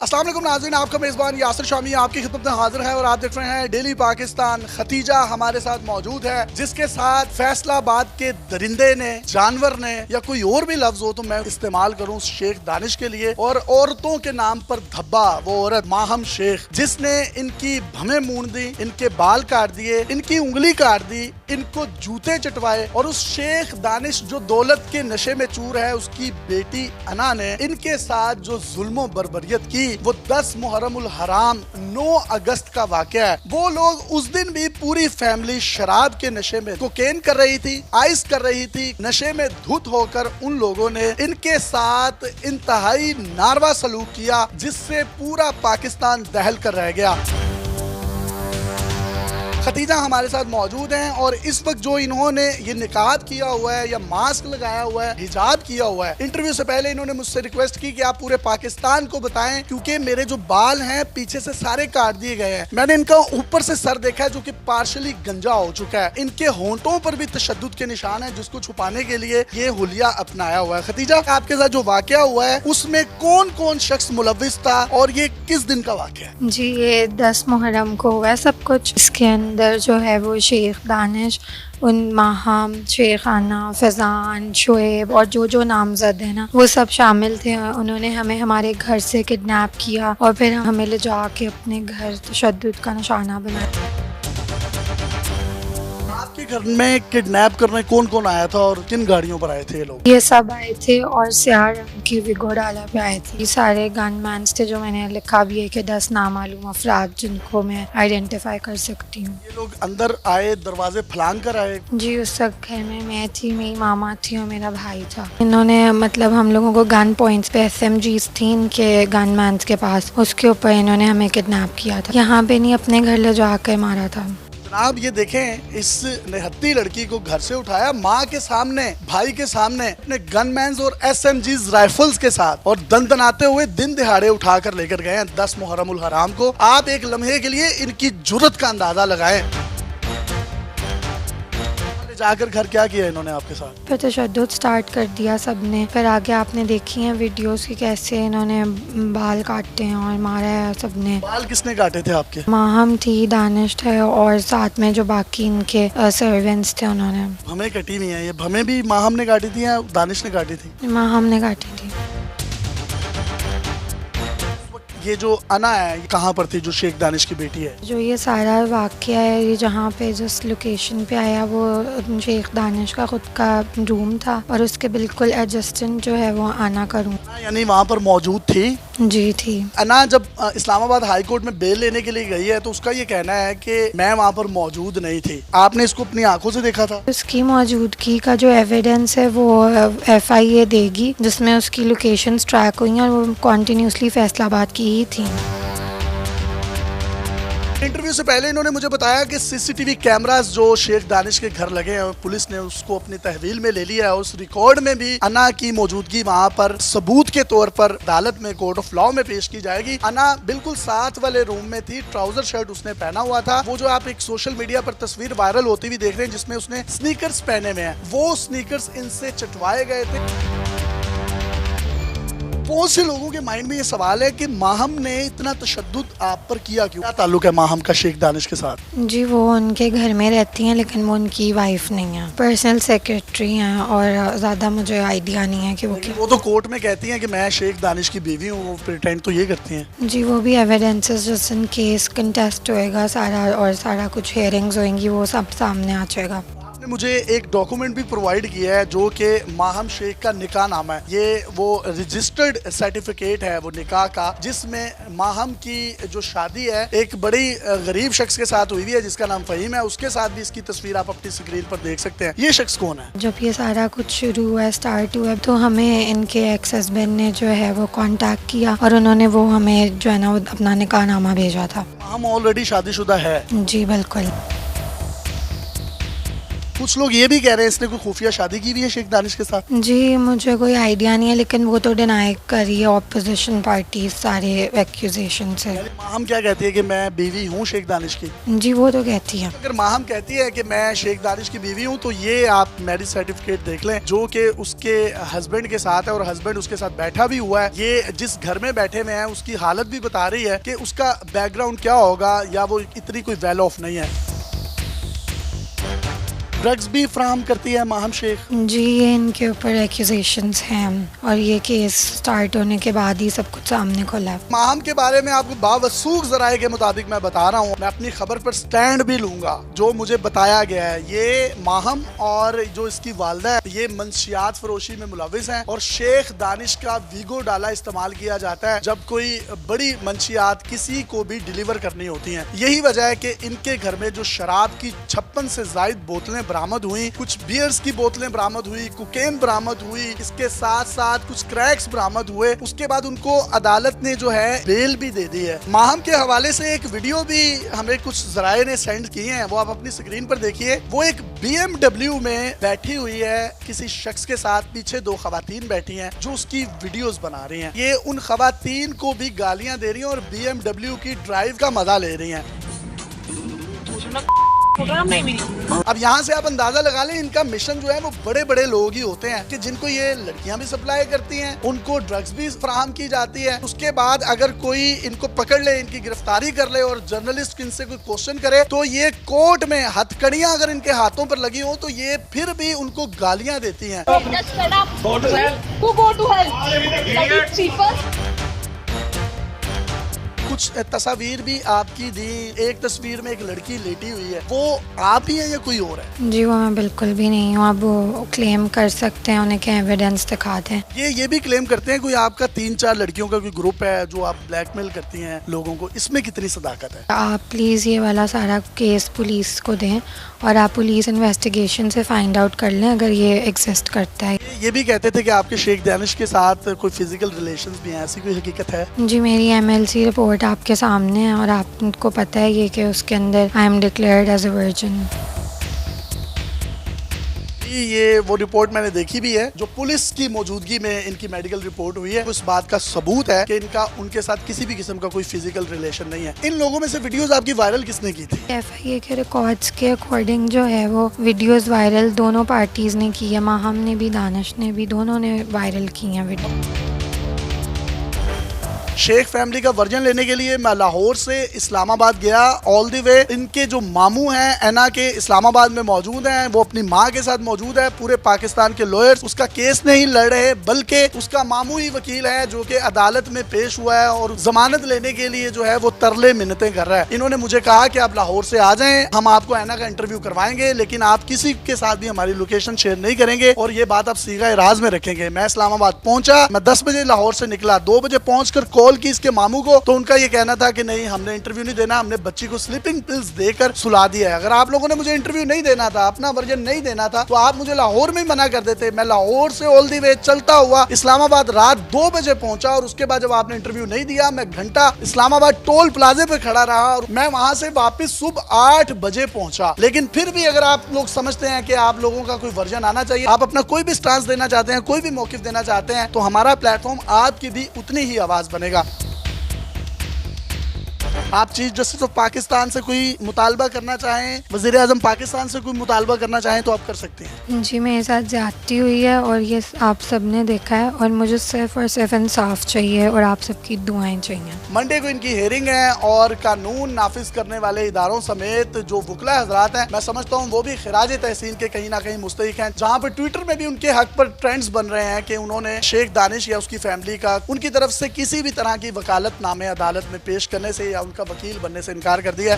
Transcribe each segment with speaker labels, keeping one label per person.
Speaker 1: अस्सलाम वालेकुम नाज़रीन, आपका मेज़बान यासिर शामी आपकी खिदमत में हाजिर है और आप देख रहे हैं डेली पाकिस्तान। खतीजा हमारे साथ मौजूद है, जिसके साथ फैसलाबाद के दरिंदे ने, जानवर ने या कोई और भी लफ्ज हो तो मैं इस्तेमाल करूं शेख दानिश के लिए, और औरतों के नाम पर धब्बा, वो औरत माहम शेख जिसने इनकी भमें मूंद दी, इनके बाल काट दिए, इनकी उंगली काट दी, इनको जूते चटवाए, और उस शेख दानिश जो दौलत के नशे में चूर है, उसकी बेटी अना ने इनके साथ जो जुल्म बर्बरियत की, वो 10 मुहर्रमुल हराम 9 अगस्त का वाकया है। वो लोग उस दिन भी पूरी फैमिली शराब के नशे में कोकेन कर रही थी, आइस कर रही थी, नशे में धुत होकर उन लोगों ने इनके साथ इंतहाई नारवा सलूक किया, जिससे पूरा पाकिस्तान दहल कर रह गया। खतीजा हमारे साथ मौजूद हैं और इस वक्त जो इन्होंने ये निकाब किया हुआ है या मास्क लगाया हुआ है, हिजाब किया हुआ है, इंटरव्यू से पहले इन्होंने मुझसे रिक्वेस्ट की कि आप पूरे पाकिस्तान को बताएं, क्योंकि मेरे जो बाल हैं पीछे से सारे काट दिए गए हैं। मैंने इनका ऊपर से सर देखा है जो कि पार्शली गंजा हो चुका है। इनके होंठों पर भी तशद्दुद के निशान है, जिसको छुपाने के लिए ये हुलिया अपनाया हुआ है। खतीजा, आपके साथ जो वाकया हुआ है उसमें कौन कौन शख्स मुलव्विस था और ये किस दिन का वाकया है?
Speaker 2: जी, ये 10 मुहर्रम को हुआ है सब कुछ। इसके अंदर जो है वो शेख दानिश, उन माहम, शेख आना, फैज़ान, शुएब और जो नामजद है ना, वो सब शामिल थे। उन्होंने हमें हमारे घर से किडनैप किया और फिर हमें ले जा के अपने घर तशद्दुद का निशाना बनाया।
Speaker 1: आपके घर में किडनैप करने कौन कौन आया था और किन गाड़ियों पर आए थे ये लोग?
Speaker 2: ये सब आए थे और सियार रंग की विगो डाला पे आए थे। ये सारे गनमैन्स थे, जो मैंने लिखा भी है कि 10 नामालूम अफराद जिनको मैं आइडेंटिफाई कर सकती हूँ।
Speaker 1: ये लोग अंदर आए, दरवाजे फलांग कर आए?
Speaker 2: जी, उस वक्त घर में मैं थी, मेरी मामा थी और मेरा भाई था। इन्होंने मतलब हम लोगों को गन पॉइंट्स पे SMGs थी इनके गनमैन्स के पास, उसके ऊपर इन्होंने हमें किडनैप किया था। यहाँ पे नहीं, अपने घर ले जाकर मारा था।
Speaker 1: जनाब, ये देखें, इस निहत्ती लड़की को घर से उठाया, माँ के सामने, भाई के सामने, अपने गनमैन्स और SMGs राइफल्स के साथ, और दंदनाते हुए दिन दिहाड़े उठा कर लेकर गए हैं 10 मुहर्रमुल हराम को। आप एक लम्हे के लिए इनकी जुर्रत का अंदाजा लगाएं। जाकर घर क्या किया इन्होंने आपके साथ?
Speaker 2: फिर तशद्दुद स्टार्ट कर दिया सबने। फिर आगे आपने देखी हैं वीडियोस की कैसे इन्होंने बाल काटे हैं और मारा है सबने।
Speaker 1: बाल किसने काटे थे आपके?
Speaker 2: माहम थी, दानिश थे और साथ में जो बाकी इनके सर्वेंट्स थे उन्होंने।
Speaker 1: भमें कटी नहीं है, ये भमें भी माहम ने काटी थी या दानिश ने काटी थी?
Speaker 2: माहम ने काटी थी।
Speaker 1: ये जो अना है, ये कहाँ पर थी, जो शेख दानिश की बेटी है?
Speaker 2: जो ये सारा वाक़या है, ये जहाँ पे जिस लोकेशन पे आया, वो शेख दानिश का खुद का रूम था और उसके बिल्कुल एडजस्टेंट जो है वो आना का रूम,
Speaker 1: यानी वहाँ पर मौजूद थी?
Speaker 2: जी थी।
Speaker 1: अना जब इस्लामाबाद हाई कोर्ट में बेल लेने के लिए गई है तो उसका ये कहना है कि मैं वहाँ पर मौजूद नहीं थी। आपने इसको अपनी आंखों से देखा था?
Speaker 2: उसकी मौजूदगी का जो एविडेंस है वो FIA देगी, जिसमें उसकी लोकेशंस ट्रैक हुई हैं और वो कॉन्टीन्यूसली फैसलाबाद की ही थी।
Speaker 1: इंटरव्यू से पहले इन्होंने मुझे बताया कि CCTV कैमरास जो शेख दानिश के घर लगे हैं, पुलिस ने उसको अपनी तहवील में ले लिया है। उस रिकॉर्ड में भी अना की मौजूदगी वहाँ पर सबूत के तौर पर अदालत में, कोर्ट ऑफ लॉ में पेश की जाएगी। अना बिल्कुल साथ वाले रूम में थी, ट्राउजर शर्ट उसने पहना हुआ था। वो जो आप एक सोशल मीडिया पर तस्वीर वायरल होती हुई देख रहे हैं जिसमें उसने स्नीकर्स पहने हुए हैं, वो स्नीकर्स इनसे चटवाए गए थे। बहुत से लोगों के माइंड में ये सवाल है कि माहम ने इतना तशद्दुद आप पर किया क्यों? क्या ताल्लुक है माहम का शेख दानिश के साथ?
Speaker 2: जी, वो उनके घर में रहती हैं, लेकिन वो उनकी वाइफ नहीं है, पर्सनल सेक्रेटरी हैं और ज़्यादा मुझे आइडिया नहीं है कि
Speaker 1: वो तो कोर्ट में कहती हैं कि मैं शेख दानिश की बीवी हूँ, वो प्रिटेंड तो ये करती हैं।
Speaker 2: जी, वो भी एविडेंसेस जिस दिन केस कंटेस्ट होएगा सारा और सारा कुछ हेयरिंग्स होंगी, वो सब सामने आ जाएगा।
Speaker 1: मुझे एक डॉक्यूमेंट भी प्रोवाइड किया है जो कि माहम शेख का निकाह नामा है। ये वो रजिस्टर्ड सर्टिफिकेट है वो निकाह का, जिसमें माहम की जो शादी है एक बड़ी गरीब शख्स के साथ हुई है जिसका नाम फ़हीम है। उसके साथ भी इसकी तस्वीर आप अपनी स्क्रीन पर देख सकते हैं। ये शख्स कौन है?
Speaker 2: जब ये सारा कुछ शुरू हुआ, स्टार्ट हुआ, तो हमें इनके एक्स हस्बैंड ने जो है वो कांटेक्ट किया और उन्होंने वो हमें जो है ना अपना निकाह नामा भेजा था।
Speaker 1: माहम ऑलरेडी शादीशुदा है?
Speaker 2: जी बिल्कुल।
Speaker 1: कुछ लोग ये भी कह रहे हैं इसने कोई खुफिया शादी की हुई है शेख दानिश के साथ।
Speaker 2: जी मुझे कोई आइडिया नहीं है, लेकिन वो तो डिनाई कर रही है ऑपोजिशन पार्टी सारे एक्यूजेशन से।
Speaker 1: माहम क्या कहती है कि मैं बीवी हूँ शेख दानिश की?
Speaker 2: जी वो तो कहती है।
Speaker 1: अगर माहम कहती है कि मैं शेख दानिश की बीवी हूँ तो ये आप मैरिज सर्टिफिकेट देख लें जो कि उसके हस्बैंड के साथ है और हस्बैंड उसके साथ बैठा भी हुआ है। ये जिस घर में बैठे हुए हैं उसकी हालत भी बता रही है कि उसका बैकग्राउंड क्या होगा या वो इतनी कोई वेल ऑफ नहीं है। ड्रग्स भी फ्राहम करती है माहम शेख।
Speaker 2: जी ये इनके ऊपर एक्यूजेशंस हैं और ये केस स्टार्ट होने के बाद ही सब कुछ सामने खुला है।
Speaker 1: माहम के बारे में आपको बावसूख जराए के मुताबिक मैं बता रहा हूँ, मैं अपनी खबर पर स्टैंड भी लूंगा। जो मुझे बताया गया है ये माहम और जो इसकी वालदा है ये मंशियात फरोशी में मुलविस हैं और शेख दानिश का वीगो डाला इस्तेमाल किया जाता है जब कोई बड़ी मंशियात किसी को भी डिलीवर करनी होती हैं। यही वजह है कि इनके घर में जो शराब की 56 से ज्यादा बोतलें बरामद हुई, कुछ बियर्स की बोतलें बरामद हुई, कोकेन बरामद हुई, इसके साथ साथ कुछ क्रैक्स बरामद हुए। उसके बाद उनको अदालत ने जो है बेल भी दे दी है। माहम के हवाले से एक वीडियो भी हमें कुछ जराए ने सेंड किए हैं, वो आप अपनी स्क्रीन पर देखिए। वो एक BMW में बैठी हुई है किसी शख्स के साथ, पीछे 2 खवातीन बैठी हैं जो उसकी वीडियोस बना रही हैं। ये उन खवातीन को भी गालियां दे रही हैं और BMW की ड्राइव का मजा ले रही हैं। अब यहाँ से आप अंदाजा लगा लें इनका मिशन जो है वो बड़े बड़े लोग ही होते हैं कि जिनको ये लड़कियां भी सप्लाई करती हैं, उनको ड्रग्स भी फराहम की जाती है। उसके बाद अगर कोई इनको पकड़ ले, इनकी गिरफ्तारी कर ले और जर्नलिस्ट इनसे कोई क्वेश्चन करे तो ये कोर्ट में हथकड़ियां अगर इनके हाथों पर लगी हो तो ये फिर भी उनको गालियां देती हैं। कुछ तस्वीर भी आपकी दी, एक तस्वीर में एक लड़की लेटी हुई है, वो आप ही है या कोई और है?
Speaker 2: जी वो मैं बिल्कुल भी नहीं हूँ। अब वो क्लेम कर सकते हैं, उन्हें क्या एविडेंस दिखा दें।
Speaker 1: ये भी क्लेम करते हैं कोई आपका 3-4 लड़कियों का कोई ग्रुप है जो आप ब्लैकमेल करती हैं लोगों को, इसमें कितनी सदाकत है?
Speaker 2: आप प्लीज़ ये वाला सारा केस पुलिस को दें और आप पुलिस इन्वेस्टिगेशन से फाइंड आउट कर लें अगर ये एग्जिस्ट करता है।
Speaker 1: ये भी कहते थे कि आपके शेख दानिश के साथ कोई फिजिकल रिलेशंस भी हैं, ऐसी कोई हकीकत है?
Speaker 2: जी मेरी MLC रिपोर्ट आपके सामने है और आपको पता है ये कि उसके अंदर I am declared as a virgin.
Speaker 1: ये वो रिपोर्ट मैंने देखी भी है जो पुलिस की मौजूदगी में इनकी मेडिकल रिपोर्ट हुई है। उस बात का सबूत है कि इनका उनके साथ किसी भी किस्म का कोई फिजिकल रिलेशन नहीं है। इन लोगों में से वीडियोस आपकी वायरल किसने की थी?
Speaker 2: FIA के रिकॉर्ड्स के अकॉर्डिंग जो है वो वीडियोस वायरल दोनों पार्टीज ने की है, माहम ने भी दानिश ने भी, दोनों ने वायरल की हैं वीडियो।
Speaker 1: शेख फैमिली का वर्जन लेने के लिए मैं लाहौर से इस्लामाबाद गया ऑल द वे। इनके जो मामू हैं एना के इस्लामाबाद में मौजूद हैं, वो अपनी माँ के साथ मौजूद है। पूरे पाकिस्तान के लॉयर्स उसका केस नहीं लड़ रहे बल्कि उसका मामू ही वकील है जो कि अदालत में पेश हुआ है और जमानत लेने के लिए जो है वो तरले मिन्नतें कर रहा है। इन्होंने मुझे कहा कि आप लाहौर से आ जाएं, हम आपको एना का इंटरव्यू करवाएंगे लेकिन आप किसी के साथ भी हमारी लोकेशन शेयर नहीं करेंगे और ये बात आप सीगा राज में रखेंगे। मैं इस्लामाबाद पहुंचा, मैं 10 बजे लाहौर से निकला, 2 बजे पहुंचकर कॉल की इसके मामू को, तो उनका ये कहना था कि नहीं हमने इंटरव्यू नहीं देना, हमने बच्ची को स्लीपिंग पिल्स देकर सुला दिया है। अगर आप लोगों ने मुझे इंटरव्यू नहीं देना था, अपना वर्जन नहीं देना था, तो आप मुझे लाहौर में मना कर देते। मैं लाहौर से ऑल दी वे चलता हुआ इस्लामाबाद रात 2 बजे पहुंचा और उसके बाद जब आपने इंटरव्यू नहीं दिया मैं घंटा इस्लामाबाद टोल प्लाजे पे खड़ा रहा और मैं वहां से वापस सुबह 8 बजे पहुंचा। लेकिन फिर भी अगर आप लोग समझते हैं कि आप लोगों का कोई वर्जन आना चाहिए, आप अपना कोई भी स्टांस देना चाहते हैं, कोई भी मौकिफ देना चाहते हैं, तो हमारा प्लेटफॉर्म आपकी भी उतनी ही आवाज बनेगा। आप चीफ जस्टिस ऑफ पाकिस्तान से कोई मुतालबा करना चाहें, वजीर आजम पाकिस्तान से कोई मुतालबा करना चाहें तो आप कर सकते हैं।
Speaker 2: जी मेरे साथ ज्यादती हुई है और ये आप सबने देखा है और मुझे सिर्फ और सिर्फ इंसाफ चाहिए और आप सबकी दुआएं चाहिए।
Speaker 1: मंडे को इनकी हेयरिंग है और कानून नाफिज करने वाले इदारों समेत जो वकला हजरात हैं, मैं समझता हूँ वो भी खिराज तहसीन के कहीं ना कहीं मुस्तहिक हैं। जहाँ पर ट्विटर में भी उनके हक पर ट्रेंड्स बन रहे हैं कि उन्होंने शेख दानिश या उसकी फैमिली का उनकी तरफ से किसी भी तरह की वकालतनामे अदालत में पेश करने से या उनका वकील बनने से इनकार कर दिया।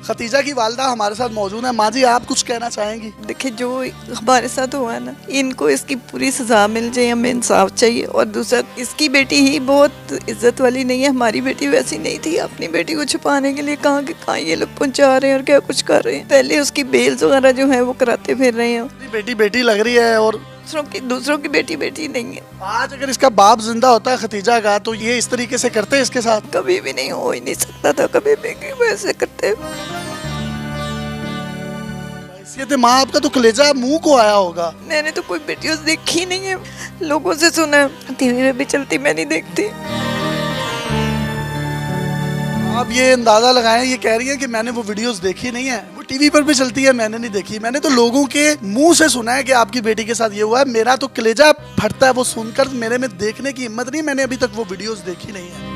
Speaker 1: खतीजा की वालदा हमारे साथ मौजूद है। माँ जी आप कुछ कहना चाहेंगी?
Speaker 3: देखिए जो हमारे साथ हुआ है ना, इनको इसकी पूरी सजा मिल जाए, हमें इंसाफ चाहिए। और दूसरा, इसकी बेटी ही बहुत इज्जत वाली नहीं है, हमारी बेटी वैसी नहीं थी। अपनी बेटी को छुपाने के लिए कहाँ के कहाँ ये लोग पहुँचा रहे हैं और क्या कुछ कर रहे हैं। पहले उसकी बेल्स वगैरह जो है वो कराते फिर रहे हैं।
Speaker 1: बेटी बेटी लग रही है और
Speaker 3: दूसरों की बेटी बेटी नहीं है।
Speaker 1: आज अगर इसका बाप जिंदा होता है खतीजा का, तो ये इस तरीके से करते इसके साथ?
Speaker 3: कभी भी नहीं हो ही नहीं सकता था, कभी भी वैसे करते।
Speaker 1: शख्सियत माँ आपका तो कलेजा मुंह को आया होगा।
Speaker 3: मैंने तो कोई वीडियोस देखी नहीं है, लोगों से सुना है, टीवी में भी चलती, मैं नहीं देखती।
Speaker 1: आप ये अंदाजा लगाएं, ये कह रही है कि मैंने वो वीडियोस देखी नहीं है, वो टीवी पर भी चलती है, मैंने नहीं देखी। मैंने तो लोगों के मुंह से सुना है कि आपकी बेटी के साथ ये हुआ है। मेरा तो कलेजा फटता है वो सुनकर, मेरे में देखने की हिम्मत नहीं, मैंने अभी तक वो वीडियोस देखी नहीं है।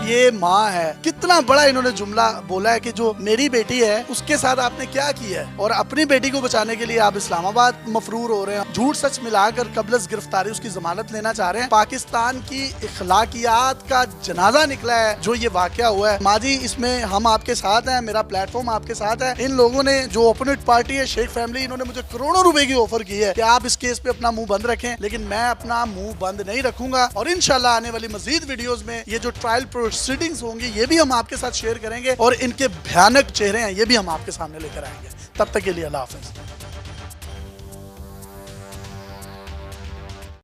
Speaker 1: ये माँ है, कितना बड़ा इन्होंने जुमला बोला है कि जो मेरी बेटी है उसके साथ आपने क्या किया है, और अपनी बेटी को बचाने के लिए आप इस्लामाबाद मफरूर हो रहे हैं, झूठ सच मिलाकर कबलस गिरफ्तारी उसकी जमानत लेना चाह रहे हैं। पाकिस्तान की इखलाकियात का जनाजा निकला है जो ये वाकया हुआ है। माँ जी, इसमें हम आपके साथ हैं, मेरा प्लेटफॉर्म आपके साथ है। इन लोगों ने जो ओपोनेंट पार्टी है शेख फैमिली, इन्होंने मुझे करोड़ों रुपए की ऑफर की है कि आप इस केस पे अपना मुंह बंद रखें, लेकिन मैं अपना मुंह बंद नहीं रखूंगा। और इंशाल्लाह आने वाली मजीद वीडियोस में ये जो ट्रायल प्रोसीडिंग्स होंगी ये भी हम आपके साथ शेयर करेंगे, और इनके भयानक चेहरे हैं ये भी हम आपके सामने लेकर आएंगे। तब तक के लिए अल्लाह हाफिज।